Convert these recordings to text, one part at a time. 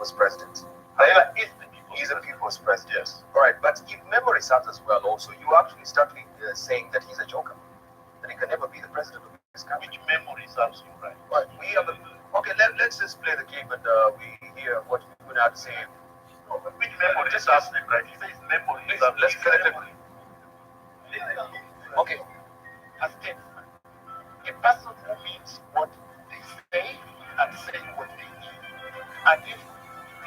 people's president. Raila is the people's He's the people's president. Yes. All right, but if memory serves as well, also, you actually started saying that he's a joker, that he can never be the president of this country. Which memory serves you, right? Right. We have okay, let's just play the clip and we hear what you're going to have to say. Which memory serves him, right? He says memory. Let's play the clip. Okay. A statesman, a person who means what they say and say what they mean. And if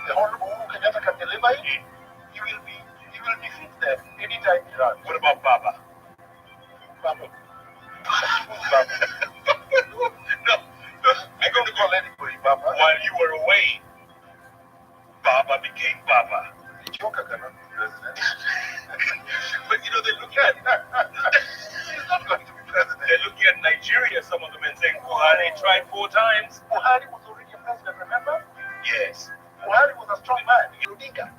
the Honorable Uhuru Kenyatta can deliver it, he will defeat them anytime he runs. What about Baba? Baba. Baba. No, I'm going to call anybody Baba. While you were away, Baba became Baba. The Joker cannot be president. But you know, they look at he's not going to be president. They're looking at Nigeria, some of them, and saying Buhari tried 4 times. Buhari was already a president, remember? Yes. Buhari was a strong man. Odinga.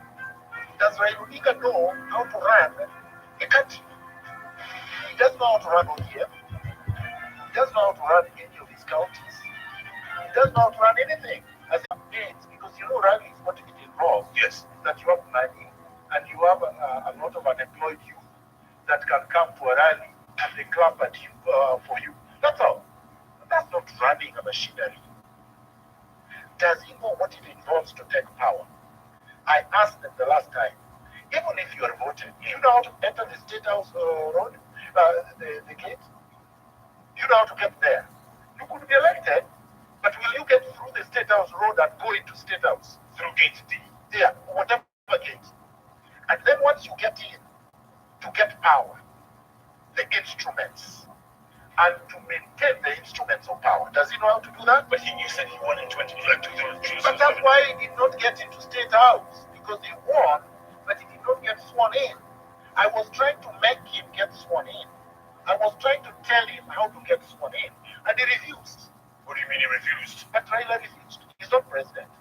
Does Odinga know how to run a country? He doesn't know how to run ODM. He doesn't know how to run any of his counties. He doesn't know how to run anything. As it means, because you know rallies, what it involves, yes, that you have money and you have a lot of unemployed youth that can come to a rally and they clap at you for you. That's all. That's not running a machinery. Does he know what it involves to take power? I asked them the last time, even if you are voted, do you know how to enter the State House road, the gate? Do you know how to get there? You could be elected, but will you get through the State House road and go into State House? Through gate D. Yeah, whatever gate. And then once you get in, to get power, the instruments, and to maintain the instruments of power. Does he know how to do that? But you said he won in 2022. But that's why he did not get into State House, because he won, but he did not get sworn in. I was trying to make him get sworn in. I was trying to tell him how to get sworn in, and he refused. What do you mean he refused? But Raila refused. He's not president.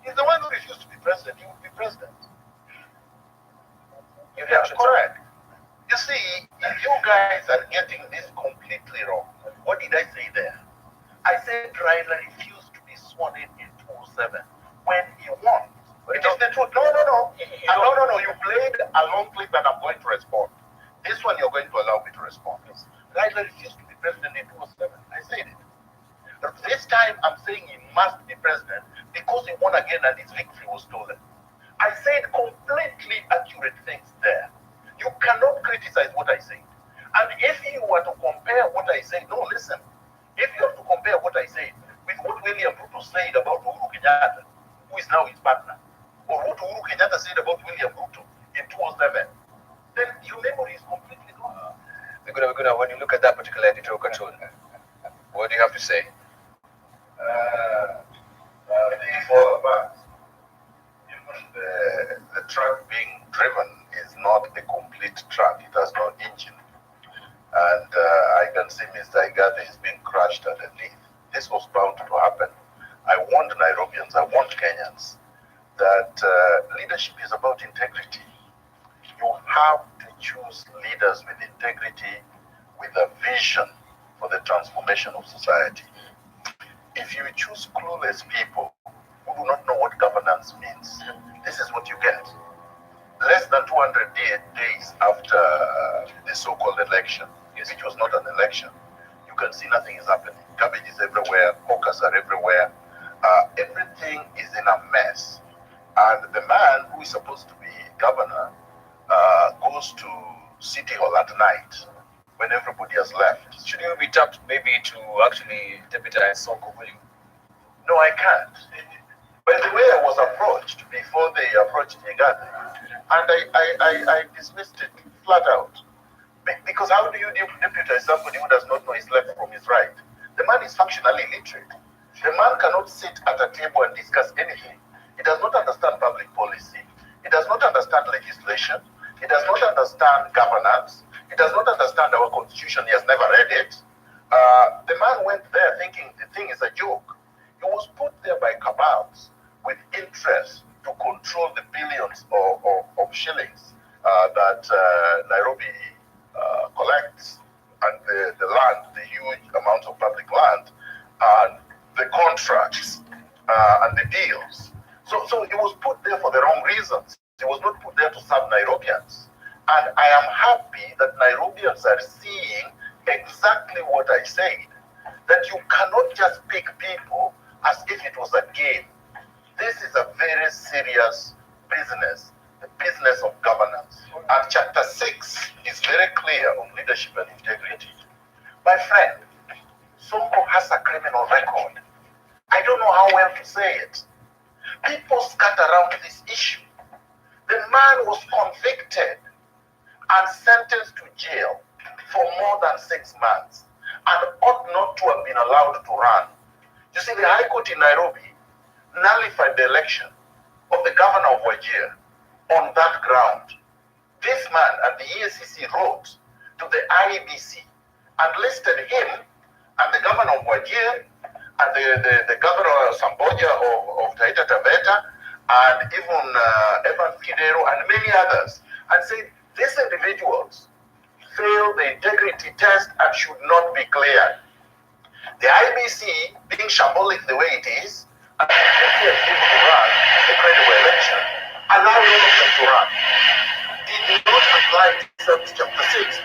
He's the one who refused to be president. He would be president. Yeah, correct. You see, if you guys are getting this completely wrong, what did I say there? I said Raila refused to be sworn in 2007 when he won. It is the truth. No. No. You played a long clip and I'm going to respond. This one you're going to allow me to respond. Raila refused to be president in 2007. I said it. But this time I'm saying he must be president because he won again and his victory was stolen. I said completely accurate things there. You cannot criticize what I said. And if you were to compare what I said, no, listen. If you have to compare what I said with what William Ruto said about Uhuru Kenyatta, who is now his partner, or what Uhuru Kenyatta said about William Ruto in 2007, then your memory is completely gone. Viguna, when you look at that particular editorial cartoon, what do you have to say? The truck being driven is not a complete truck. It has no engine. And I can see Mr. Igathe is being crushed underneath. This was bound to happen. I warned Nairobians, I warned Kenyans that leadership is about integrity. You have to choose leaders with integrity, with a vision for the transformation of society. If you choose clueless people who do not know what governance means, this is what you get. Less than 200 days after the so-called election, which was not an election, you can see nothing is happening. Garbage is everywhere, hawkers are everywhere, everything is in a mess. And the man who is supposed to be governor goes to City Hall at night when everybody has left. Should you be tapped maybe to actually deputize Sonko, will you? No, I can't. By the way, I was approached before they approached Igathe, and I dismissed it flat out. Because how do you deputize somebody who does not know his left from his right? The man is functionally illiterate. The man cannot sit at a table and discuss anything. He does not understand public policy. He does not understand legislation. He does not understand governance. He does not understand our constitution. He has never read it. The man went there thinking the thing is a joke. He was put there by cabals with interest to control the billions of shillings that Nairobi collects, and the land, the huge amounts of public land, and the contracts, and the deals. So he was put there for the wrong reasons. He was not put there to serve Nairobians. And I am happy that Nairobians are seeing exactly what I said, that you cannot just pick people as if it was a game. This is a very serious business, the business of governance. And chapter 6 is very clear on leadership and integrity. My friend, Sonko has a criminal record. I don't know how well to say it. People scatter around this issue. The man was convicted and sentenced to jail for more than 6 months and ought not to have been allowed to run. You see, the High Court in Nairobi nullified the election of the governor of Wajir on that ground. This man and the EACC wrote to the IEBC and listed him and the governor of Wajir and the governor of Samboja of Taita Taveta and even Evan Fidero and many others, and said these individuals failed the integrity test and should not be cleared. The IBC, being shambolic the way it is, and completely unable to run a credible election, allowed all of them to run. Did not apply to chapter 6.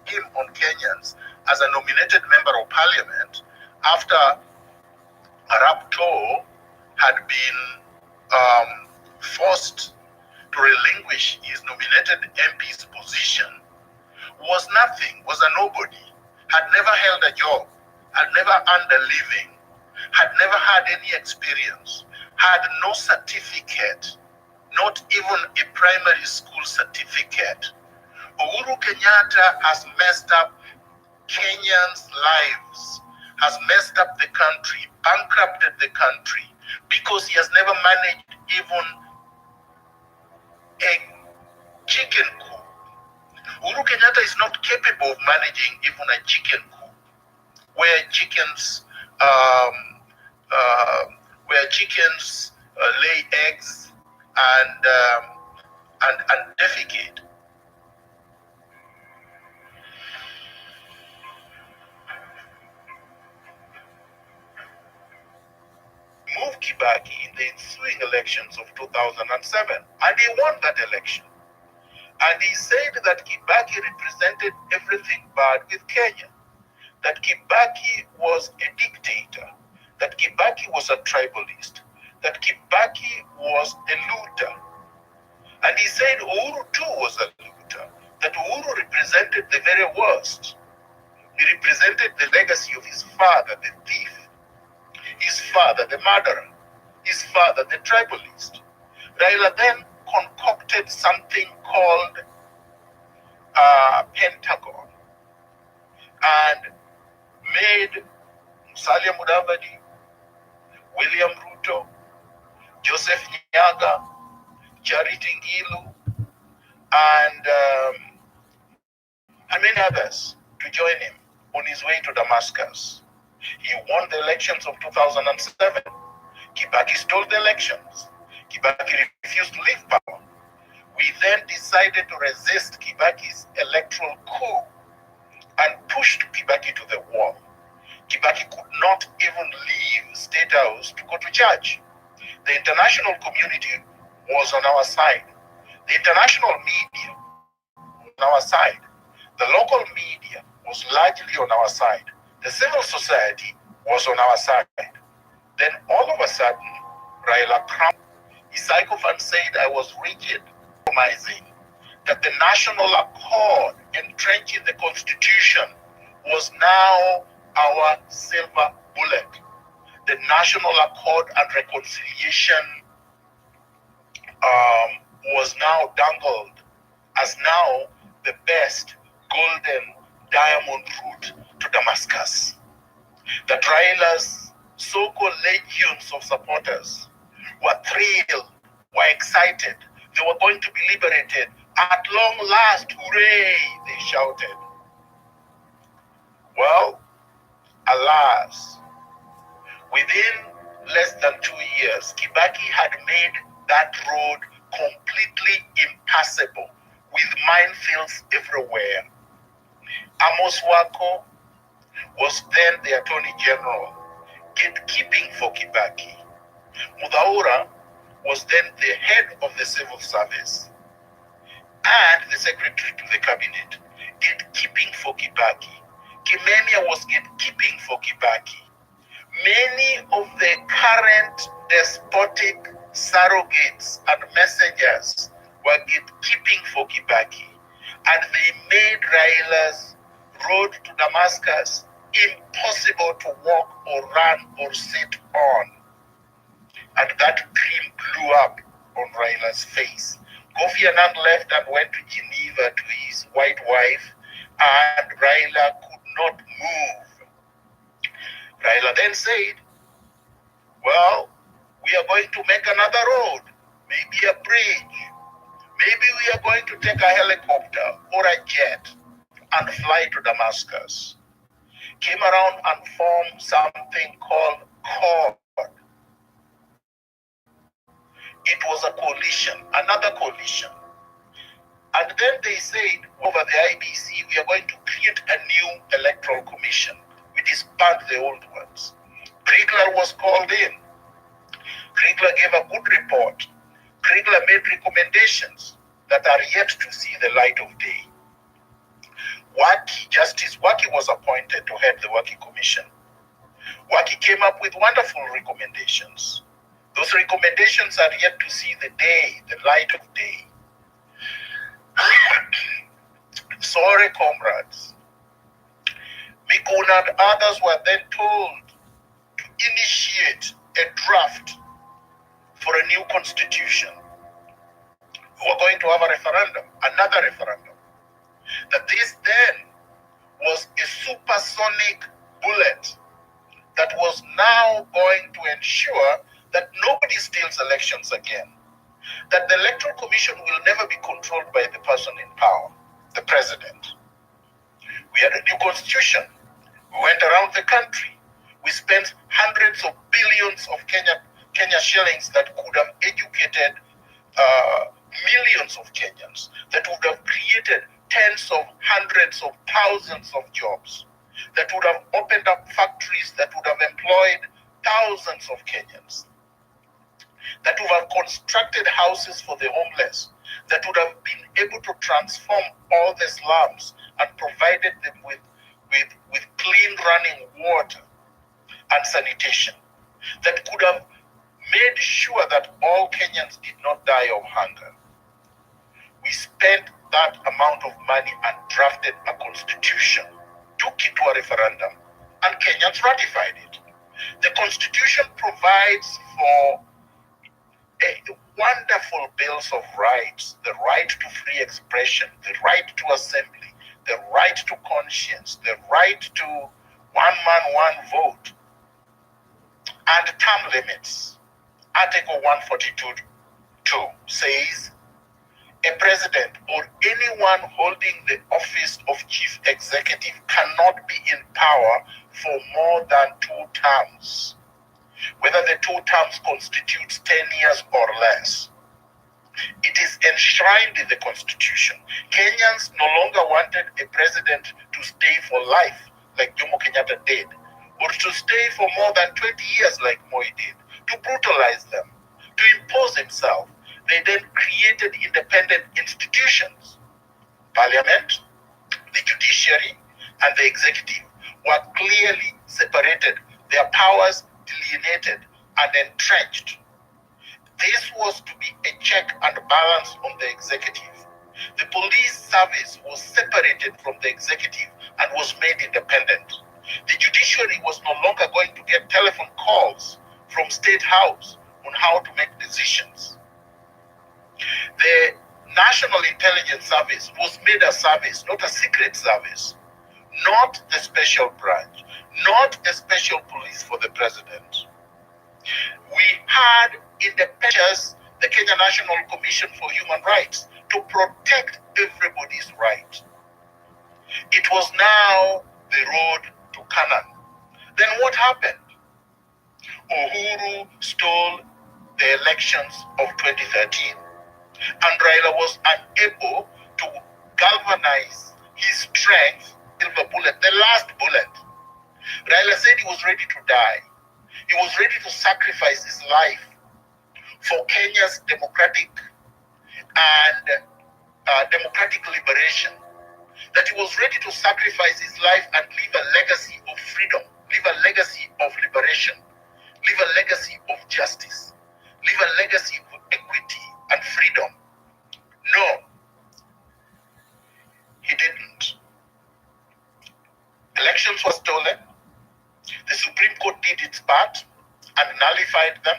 Him on Kenyans as a nominated member of parliament after Arap Too had been forced to relinquish his nominated MP's position, was nothing, was a nobody, had never held a job, had never earned a living, had never had any experience, had no certificate, not even a primary school certificate. Uhuru Kenyatta has messed up Kenyans' lives, has messed up the country, bankrupted the country, because he has never managed even a chicken coop. Uhuru Kenyatta is not capable of managing even a chicken coop, where chickens lay eggs and defecate. Move Kibaki in the ensuing elections of 2007, and he won that election. And he said that Kibaki represented everything bad with Kenya, that Kibaki was a dictator, that Kibaki was a tribalist, that Kibaki was a looter. And he said Uhuru too was a looter, that Uhuru represented the very worst. He represented the legacy of his father, the thief, his father, the murderer, his father, the tribalist. Raila then concocted something called Pentagon and made Musalia Mudavadi, William Ruto, Joseph Nyaga, Charity Ngilu, and many others to join him on his way to Damascus. He won the elections of 2007. Kibaki stole the elections. Kibaki refused to leave power. We then decided to resist Kibaki's electoral coup and pushed Kibaki to the wall. Kibaki could not even leave State House to go to church. The international community was on our side. The international media was on our side. The local media was largely on our side. The civil society was on our side. Then all of a sudden, Raila crumbled. His sycophant said I was rigid, compromising, that the national accord entrenched in the constitution was now our silver bullet. The national accord and reconciliation was now dangled as now the best golden diamond route to Damascus. That Raila's so-called legions of supporters were thrilled, were excited. They were going to be liberated. At long last, hooray, they shouted. Well, alas, within less than 2 years, Kibaki had made that road completely impassable with minefields everywhere. Amos Wako was then the Attorney General, gatekeeping for Kibaki. Mudhaura was then the head of the civil service and the secretary to the cabinet, gatekeeping for Kibaki. Kimemia was gatekeeping for Kibaki. Many of the current despotic surrogates and messengers were gatekeeping for Kibaki, and they made Raila's road to Damascus impossible to walk or run or sit on. And that dream blew up on Raila's face. Kofi Annan left and went to Geneva to his white wife, and Raila could not move. Raila then said, well, we are going to make another road, maybe a bridge. Maybe we are going to take a helicopter or a jet and fly to Damascus. Came around and formed something called CORD. It was a coalition, another coalition. And then they said over the IBC, we are going to create a new electoral commission. We disband the old ones. Kriegler was called in. Kriegler gave a good report. Kriegler made recommendations that are yet to see the light of day. Justice Waki was appointed to head the Waki Commission. Waki came up with wonderful recommendations. Those recommendations are yet to see the day, the light of day. Sorry, comrades. Mikuna and others were then told to initiate a draft for a new constitution. We were going to have a referendum, another referendum. That this then was a supersonic bullet that was now going to ensure that nobody steals elections again. That the Electoral Commission will never be controlled by the person in power, the president. We had a new constitution. We went around the country. We spent hundreds of billions of Kenya shillings that could have educated millions of Kenyans, that would have created tens of hundreds of thousands of jobs, that would have opened up factories that would have employed thousands of Kenyans, that would have constructed houses for the homeless, that would have been able to transform all the slums and provided them with clean running water and sanitation, that could have made sure that all Kenyans did not die of hunger. We spent that amount of money and drafted a constitution, took it to a referendum, and Kenyans ratified it. The constitution provides for wonderful bills of rights, the right to free expression, the right to assembly, the right to conscience, the right to one man, one vote, and term limits. Article 142.2 says, a president or anyone holding the office of chief executive cannot be in power for more than 2 terms, whether the 2 terms constitutes 10 years or less. It is enshrined in the constitution. Kenyans no longer wanted a president to stay for life like Jomo Kenyatta did, or to stay for more than 20 years like Moi did, to brutalize them, to impose himself. They then created independent institutions. Parliament, the judiciary, and the executive were clearly separated, their powers delineated and entrenched. This was to be a check and balance on the executive. The police service was separated from the executive and was made independent. The judiciary was no longer going to get telephone calls from State House on how to make decisions. The National Intelligence Service was made a service, not a secret service, not a special branch, not a special police for the president. We had independence, the Kenya National Commission for Human Rights, to protect everybody's right. It was now the road to Canaan. Then what happened? Uhuru stole the elections of 2013, and Raila was unable to galvanize his strength, silver bullet, the last bullet. Raila said he was ready to die. He was ready to sacrifice his life for Kenya's democratic and democratic liberation. That he was ready to sacrifice his life and leave a legacy of freedom, leave a legacy of liberation, leave a legacy of justice, leave a legacy of equity and freedom. No, he didn't. Elections were stolen. The Supreme Court did its part and nullified them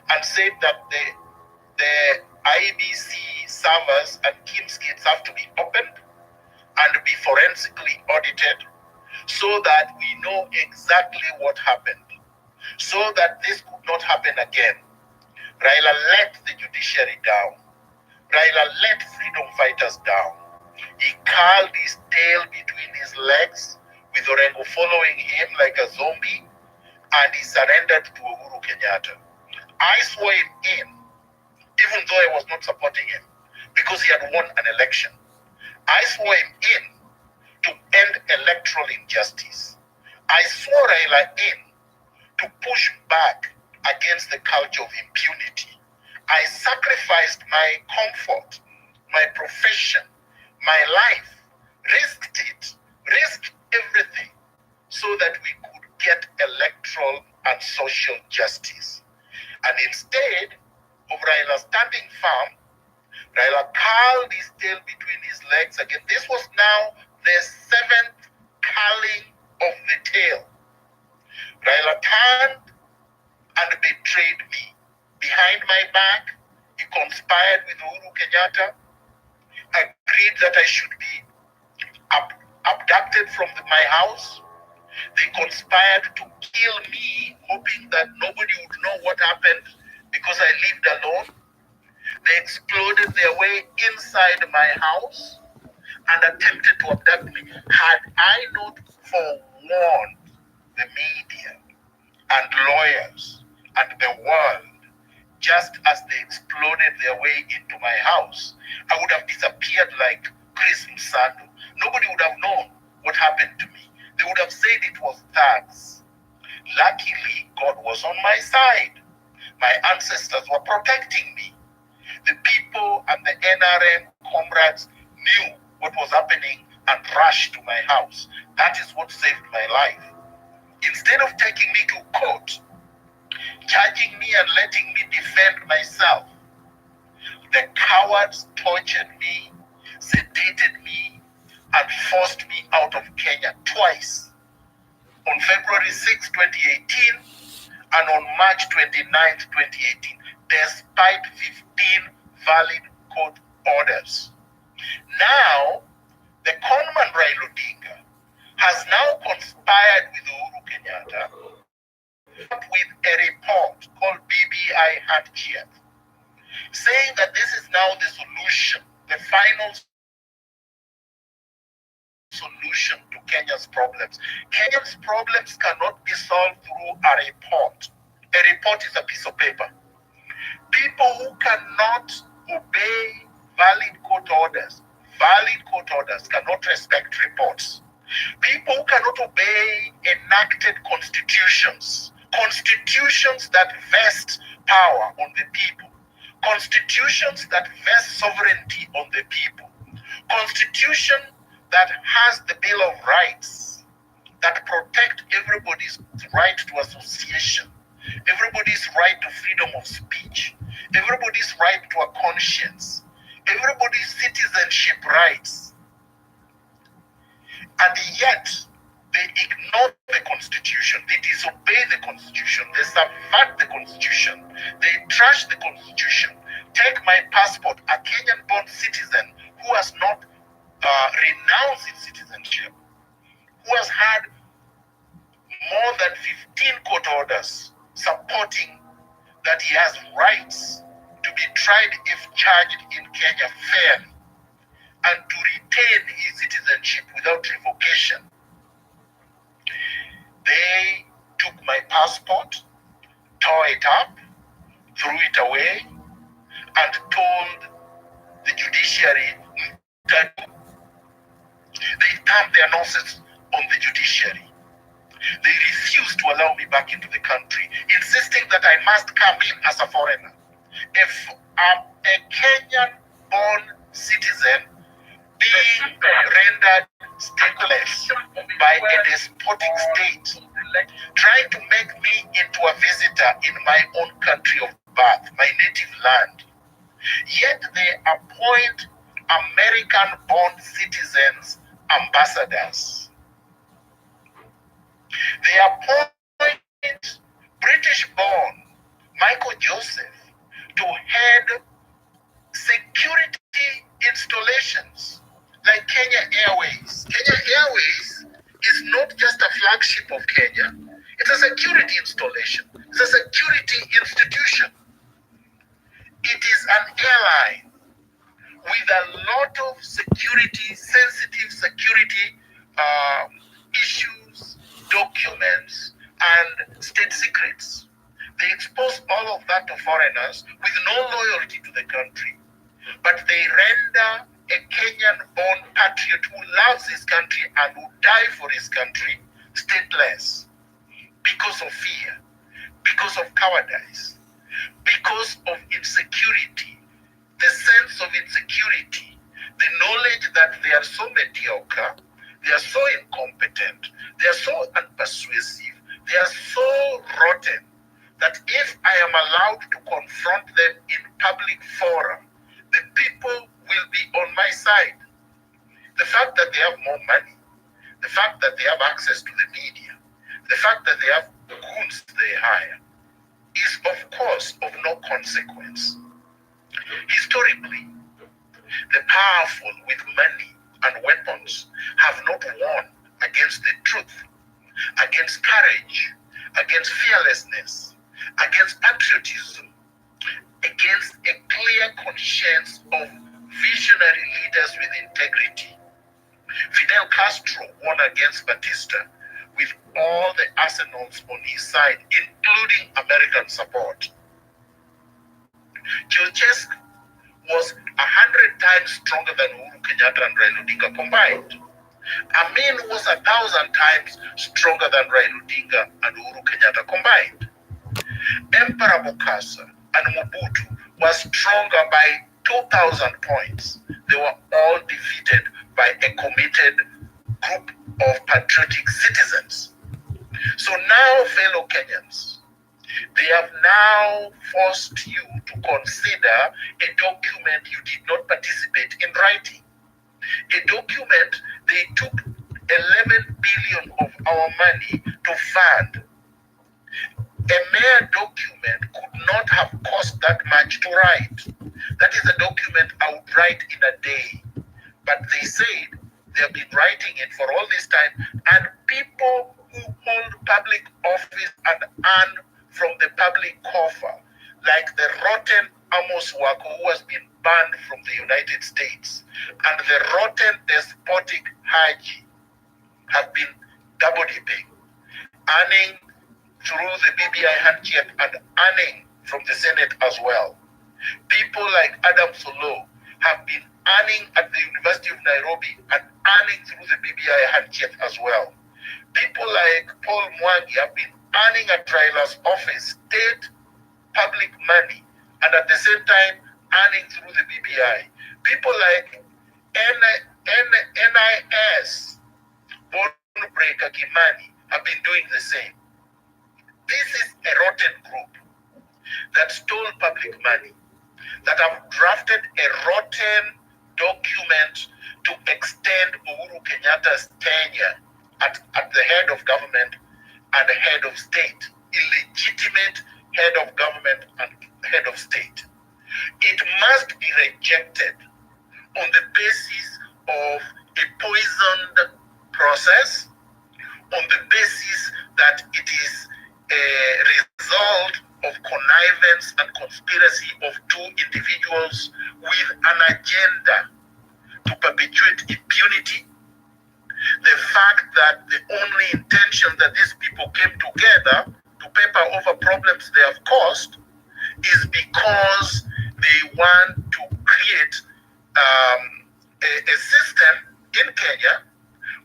and said that the IBC servers and KIMS kits have to be opened and be forensically audited so that we know exactly what happened, so that this could not happen again. Raila let the judiciary down. Raila let freedom fighters down. He curled his tail between his legs, with Orengo following him like a zombie, and he surrendered to Uhuru Kenyatta. I swore him in, even though I was not supporting him, because he had won an election. I swore him in to end electoral injustice. I swore Raila in to push back against the culture of impunity. I sacrificed my comfort, my profession, my life, risked everything so that we could get electoral and social justice. And instead of Raila standing firm, Raila curled his tail between his legs again. This was now the 7th curling of the tail. Raila turned and betrayed me. Behind my back, he conspired with Uhuru Kenyatta, agreed that I should be abducted from my house. They conspired to kill me, hoping that nobody would know what happened because I lived alone. They exploded their way inside my house and attempted to abduct me. Had I not forewarned the media and lawyers and the world, just as they exploded their way into my house, I would have disappeared like Chris Msando. Nobody would have known what happened to me. They would have said it was thugs. Luckily, God was on my side. My ancestors were protecting me. The people and the NRM comrades knew what was happening and rushed to my house. That is what saved my life. Instead of taking me to court, charging me and letting me defend myself, the cowards tortured me, sedated me, and forced me out of Kenya twice. On February 6, 2018 and on March 29, 2018, despite 15 valid court orders. Now, the conman Raila Odinga has now conspired with Uhuru Kenyatta with a report called BBI Handshake, saying that this is now the solution, the final solution to Kenya's problems. Kenya's problems cannot be solved through a report. A report is a piece of paper. People who cannot obey valid court orders cannot respect reports. People who cannot obey enacted constitutions that vest power on the people, constitutions that vest sovereignty on the people, constitution that has the Bill of Rights that protect everybody's right to association, everybody's right to freedom of speech, everybody's right to a conscience, everybody's citizenship rights. And yet, they ignore the Constitution, they disobey the Constitution, they subvert the Constitution, they trash the Constitution. Take my passport, a Kenyan-born citizen who has not renounced his citizenship, who has had more than 15 court orders supporting that he has rights to be tried if charged in Kenya fairly and to retain his citizenship without revocation. They took my passport, tore it up, threw it away, and told the judiciary, they thumbed their noses on the judiciary. They refused to allow me back into the country, insisting that I must come in as a foreigner. If I'm a Kenyan-born citizen being rendered stateless by a despotic state, trying to make me into a visitor in my own country of birth, my native land. Yet they appoint American-born citizens ambassadors. They appoint British-born Michael Joseph to head security installations like Kenya Airways. Kenya Airways is not just a flagship of Kenya. It's a security installation. It's a security institution. It is an airline with a lot of security, sensitive security issues, documents, and state secrets. They expose all of that to foreigners with no loyalty to the country. But they render a Kenyan-born patriot who loves his country and who die for his country stateless because of fear, because of cowardice, because of insecurity, the sense of insecurity, the knowledge that they are so mediocre, they are so incompetent, they are so unpersuasive, they are so rotten, that if I am allowed to confront them in public fora, the people will be on my side. The fact that they have more money, the fact that they have access to the media, the fact that they have goons they hire, is of course of no consequence. Historically, the powerful with money and weapons have not won against the truth, against courage, against fearlessness, against patriotism, against a clear conscience of visionary leaders with integrity. Fidel Castro won against Batista with all the arsenals on his side, including American support. Ceausescu was 100 times stronger than Uhuru Kenyatta and Raila Odinga combined. Amin was 1,000 times stronger than Raila Odinga and Uhuru Kenyatta combined. Emperor Bokassa and Mobutu were stronger by 2,000 points. They were all defeated by a committed group of patriotic citizens. So now, fellow Kenyans, they have now forced you to consider a document you did not participate in writing. A document they took 11 billion of our money to fund. A mere document could not have cost that much to write. That is a document I would write in a day. But they said they have been writing it for all this time, and people who hold public office and earn from the public coffer, like the rotten Amos Wako who has been banned from the United States, and the rotten despotic Haji, have been double dipping, earning through the BBI handshake and earning from the Senate as well. People like Adam Solo have been earning at the University of Nairobi and earning through the BBI handshake as well. People like Paul Mwangi have been earning at Raila's office state public money and at the same time earning through the BBI. People like NIS, Bone Breaker Kimani, have been doing the same. This is a rotten group that stole public money, that have drafted a rotten document to extend Uhuru Kenyatta's tenure at the head of government and the head of state, illegitimate head of government and head of state. It must be rejected on the basis of a poisoned process, on the basis that it is a result of connivance and conspiracy of two individuals with an agenda to perpetuate impunity. The fact that the only intention that these people came together to paper over problems they have caused is because they want to create a system in Kenya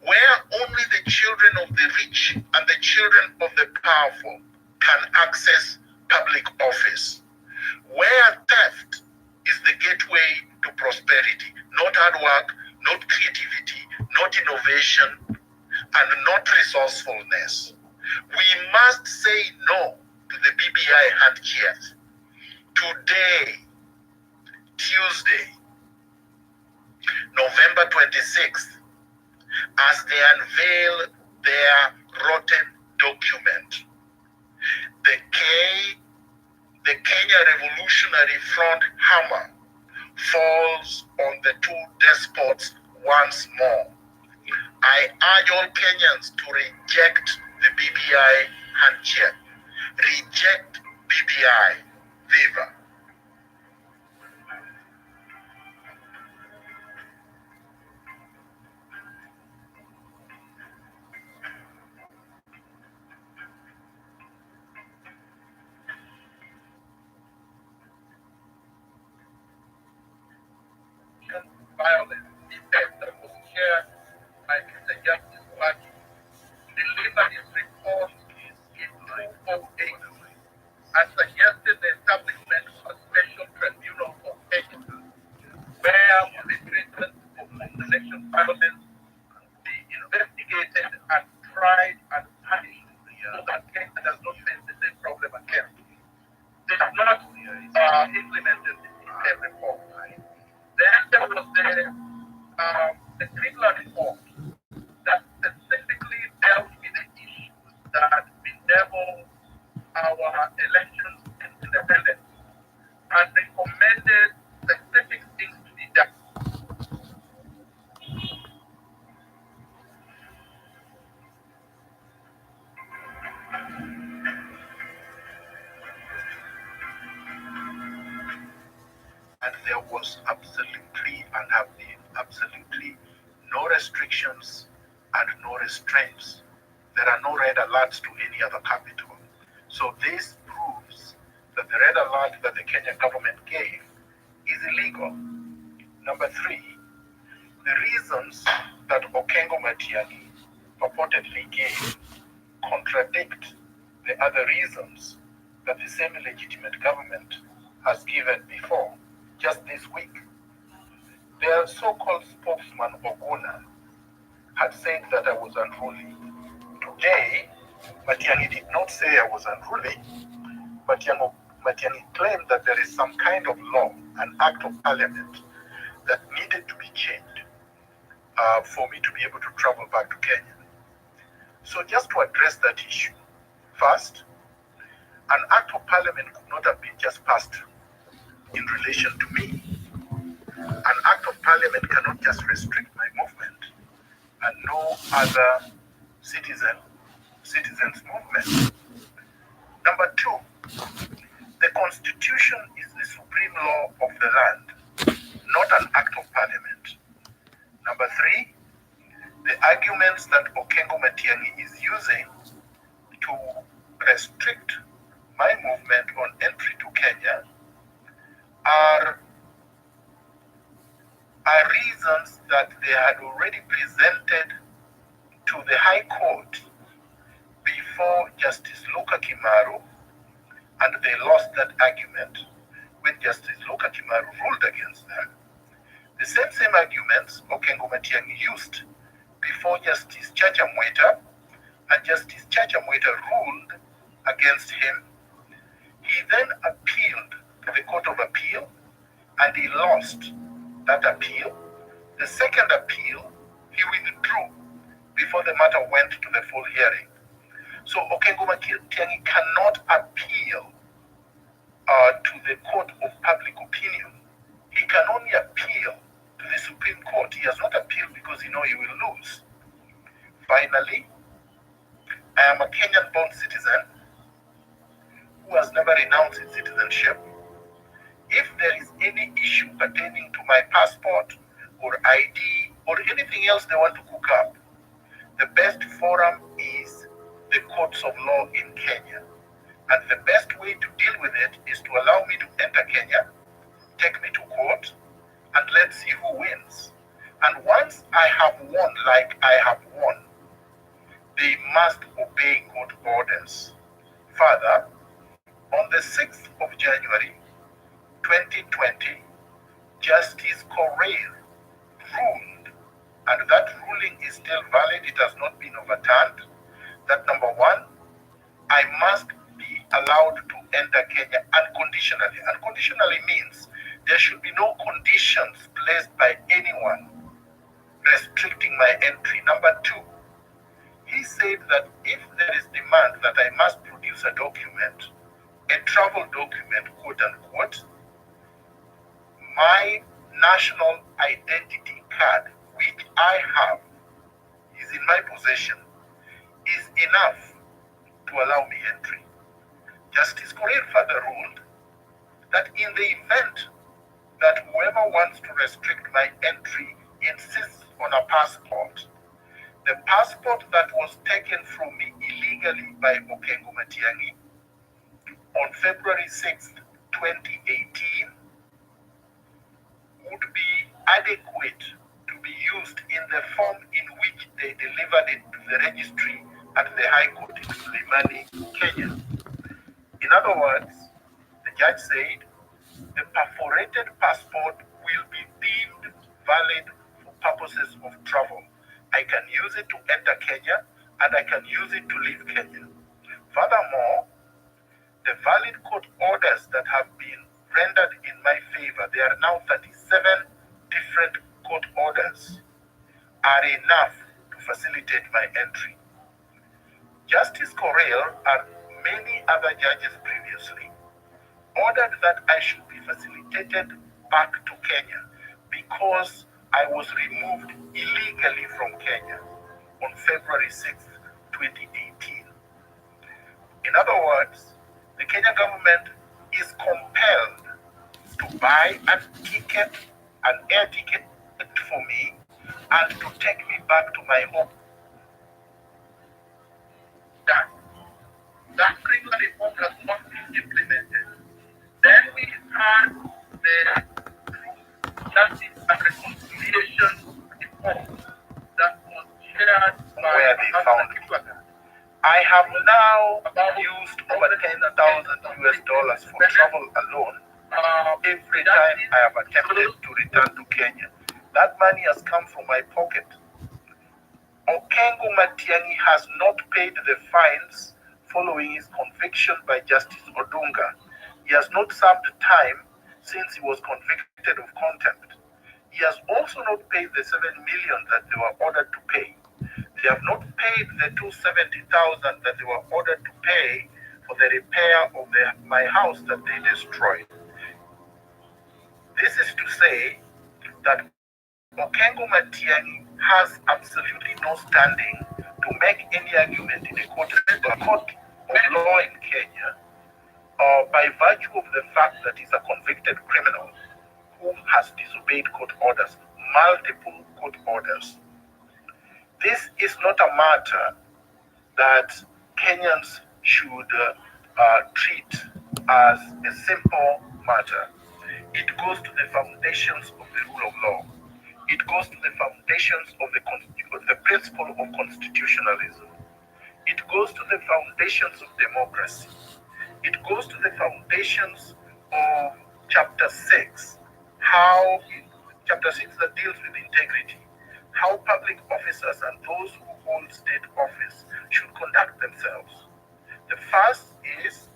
where only the children of the rich and the children of the powerful can access public office, where theft is the gateway to prosperity, not hard work, not creativity, not innovation, and not resourcefulness. We must say no to the BBI handkerchief. Today, Tuesday, November 26th, as they unveil their rotten document, the Kenya Revolutionary Front hammer falls on the two despots once more. I urge all Kenyans to reject the BBI handshake. Reject BBI. Viva. Violence, defense that was chaired by Mr. Justice Party, delivered his report in 2008 and suggested the establishment of a special tribunal for Kenya, where the treatment of post-election violence be investigated and tried and punished so that Kenya does not face the same problem again. They have not implemented the report. Then there was the criminal report that specifically dealt with the issues that bedevil our elections and independence and recommended specific things to be done. And there was absolutely and have been absolutely no restrictions and no restraints. There are no red alerts to any other capital. So this proves that the red alert that the Kenyan government gave is illegal. Number three, the reasons that Okengo Matiang'i purportedly gave contradict the other reasons that the same illegitimate government has given before. Just this week, their so-called spokesman, Oguna, had said that I was unruly. Today, Matiang'i did not say I was unruly. Matiang'i claimed that there is some kind of law, an act of parliament, that needed to be changed for me to be able to travel back to Kenya. So just to address that issue, first, an act of parliament could not have been just passed in relation to me. An act of parliament cannot just restrict my movement, and no other citizens' movement. Number two, the constitution is the supreme law of the land, not an act of parliament. Number three, the arguments that Okengo Matiang'i is using to restrict my movement on entry to Kenya are reasons that they had already presented to the High Court before Justice Luka Kimaru, and they lost that argument when Justice Luka Kimaru ruled against them. The same arguments Okengo Matiang'i used before Justice Chacha Mwita, and Justice Chacha Mwita ruled against him. He then appealed to the Court of Appeal, and he lost that appeal. The second appeal, he withdrew before the matter went to the full hearing. So Okengo Matiang'i cannot appeal to the Court of Public Opinion. He can only appeal to the Supreme Court. He has not appealed because he knows he will lose. Finally, I am a Kenyan-born citizen who has never renounced his citizenship. If there is any issue pertaining to my passport or ID or anything else they want to cook up, the best forum is the courts of law in Kenya. And the best way to deal with it is to allow me to enter Kenya, take me to court, and let's see who wins. And once I have won, like I have won, they must obey court orders. Further, on the 6th of January 2020, Justice Correa ruled, and that ruling is still valid, it has not been overturned, that number one, I must be allowed to enter Kenya unconditionally. Unconditionally means there should be no conditions placed by anyone restricting my entry. Number two, he said that if there is demand that I must produce a document, a travel document, quote unquote, my national identity card, which I have, is in my possession, is enough to allow me entry. Justice Correa further ruled that in the event that whoever wants to restrict my entry insists on a passport, the passport that was taken from me illegally by Okengo Matiang'i on February 6, 2018, would be adequate to be used in the form in which they delivered it to the registry at the High Court in Limani, Kenya. In other words, the judge said the perforated passport will be deemed valid for purposes of travel. I can use it to enter Kenya and I can use it to leave Kenya. Furthermore, the valid court orders that have been rendered in my favor, there are now 37 different court orders, are enough to facilitate my entry. Justice Correa and many other judges previously ordered that I should be facilitated back to Kenya because I was removed illegally from Kenya on February 6th, 2018. In other words, the Kenya government is compelled to buy a ticket, an air ticket for me, and to take me back to my home. That criminal reform has not been implemented. Then we had the Justice and Reconciliation Reform that was shared by where they found me. I have now used over $10,000 for travel alone every time I have attempted to return to Kenya. That money has come from my pocket. Okengo Matiang'i has not paid the fines following his conviction by Justice Odunga. He has not served time since he was convicted of contempt. He has also not paid the $7 million that they were ordered to pay. They have not paid the $270,000 that they were ordered to pay for the repair of my house that they destroyed. This is to say that Okengo Matiang'i has absolutely no standing to make any argument in a court of law in Kenya by virtue of the fact that he's a convicted criminal who has disobeyed court orders, multiple court orders. This is not a matter that Kenyans should treat as a simple matter. It goes to the foundations of the rule of law. It goes to the foundations of the principle of constitutionalism. It goes to the foundations of democracy. It goes to the foundations of Chapter 6, Chapter 6 that deals with integrity, how public officers and those who hold state office should conduct themselves. The first is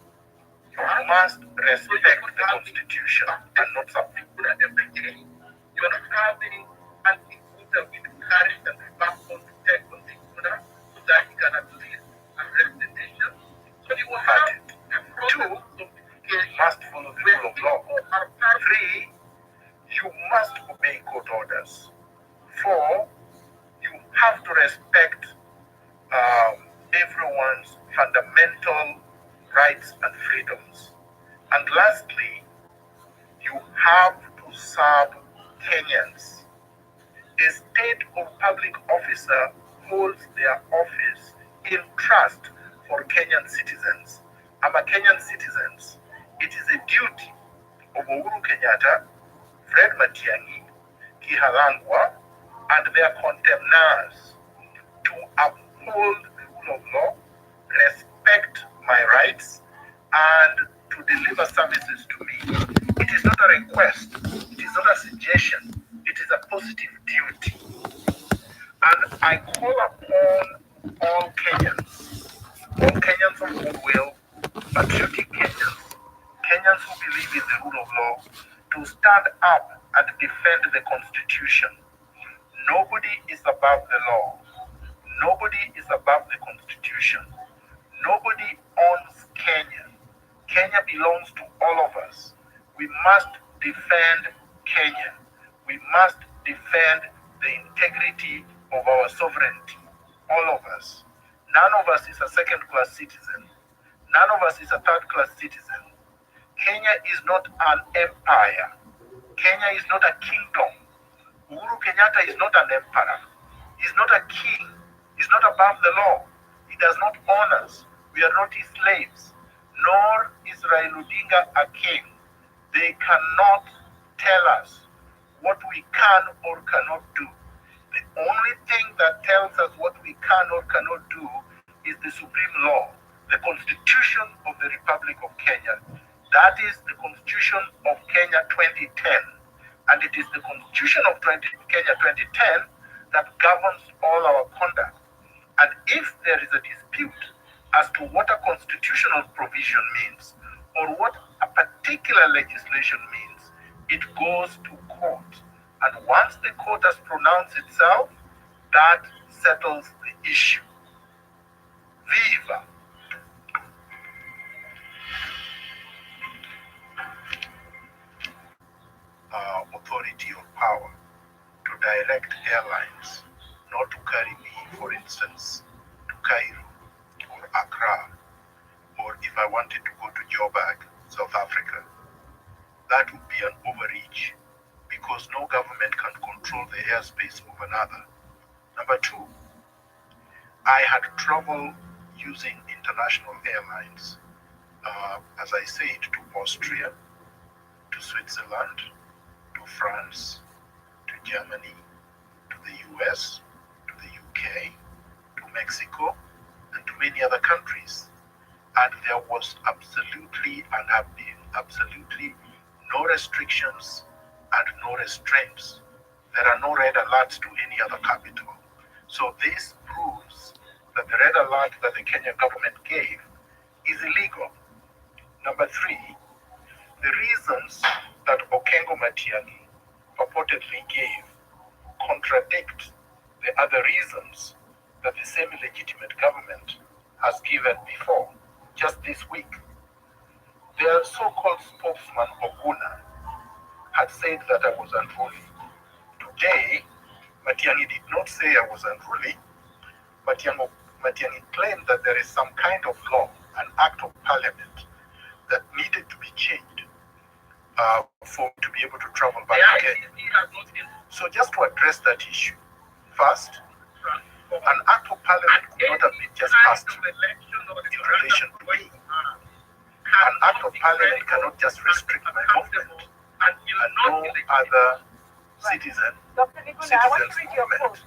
you must respect the Constitution and not something good at every day. You are not having anti-Buddha with courage and backbone to take on the Buddha so that he can at least address the nation. So you will have it. Two, you must follow the rule of law. Three, you must obey court orders. Four, you have to respect everyone's fundamental rights and freedoms. And lastly, you have to serve Kenyans. A state or public officer holds their office in trust for Kenyan citizens. I'm a Kenyan citizen. It is a duty of Uhuru Kenyatta, Fred Matiang'i, Kihalangwa, and their contemners to uphold the call upon all Kenyans of goodwill, patriotic Kenyans, Kenyans who believe in the rule of law, to stand up and defend the Constitution. Nobody is above the law. Nobody is above the Constitution. Nobody owns Kenya. Kenya belongs to all of us. We must defend Kenya. We must defend the integrity of our sovereignty. All of us. None of us is a second-class citizen. None of us is a third-class citizen. Kenya is not an empire. Kenya is not a kingdom. Uhuru Kenyatta is not an emperor. He's not a king. He's not above the law. He does not own us. We are not his slaves. Nor is Raila Odinga a king. They cannot tell us what we can or cannot do. The only thing that tells us what we can or cannot do is the supreme law, the Constitution of the Republic of Kenya. That is the Constitution of Kenya 2010. And it is the Constitution of Kenya 2010 that governs all our conduct. And if there is a dispute as to what a constitutional provision means, or what a particular legislation means, it goes to court. And once the court has pronounced itself, that settles the issue. Viva! Authority or power to direct airlines not to carry me, for instance, to Cairo or Accra, or if I wanted to go to Joburg, South Africa. That would be an overreach, because no government can control the airspace of another. Number two, I had trouble using international airlines, as I said, to Austria, to Switzerland, to France, to Germany, to the US, to the UK, to Mexico, and to many other countries. And there was absolutely and have been absolutely no restrictions and no restraints. There are no red alerts to any other capital. So this proves that the red alert that the Kenyan government gave is illegal. Number three, the reasons that Okengo Matiang'i purportedly gave contradict the other reasons that the same legitimate government has given before, just this week. Their so-called spokesman, Oguna, had said that I was unruly. Today, Matiang'i did not say I was unruly. Matiang'i claimed that there is some kind of law, an act of parliament, that needed to be changed for to be able to travel back again. So just to address that issue, first, an act of parliament could not have been just passed in relation to me. An act of parliament cannot just restrict my movement, and no other citizen. Dr. Nigula, I want to read your quote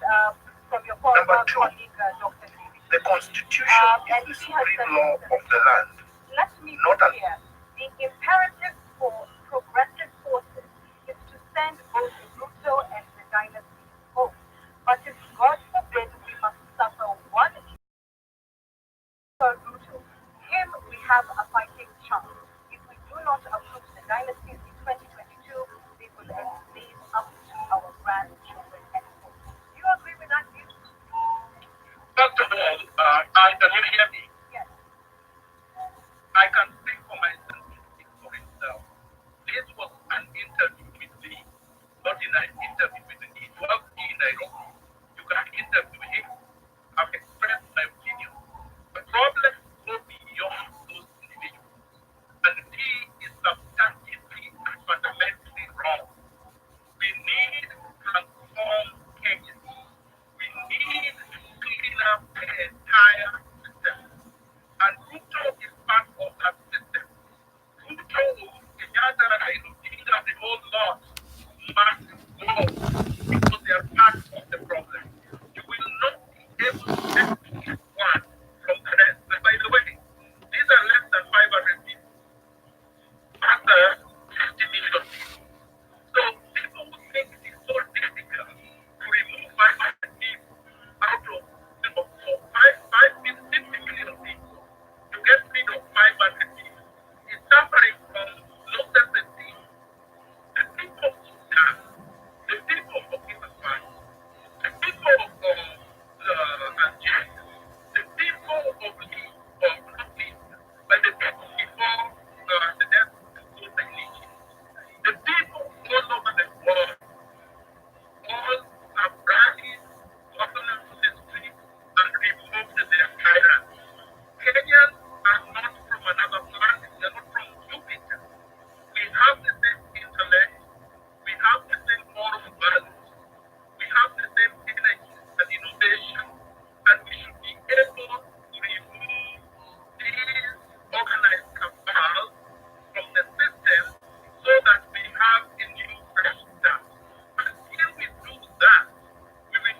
from your Number two, colleague, Dr. Nigula. the Constitution is the supreme law of the land. Let me be Not clear. The imperative for progressive forces is to send both Ruto and the dynasty home. But if God forbid we must suffer one Ruto, him we have a fighting chance. If we do not approve the dynasties in 2022, they will enslave up to our grandchildren. Do you agree with that view? First of all, can you hear me?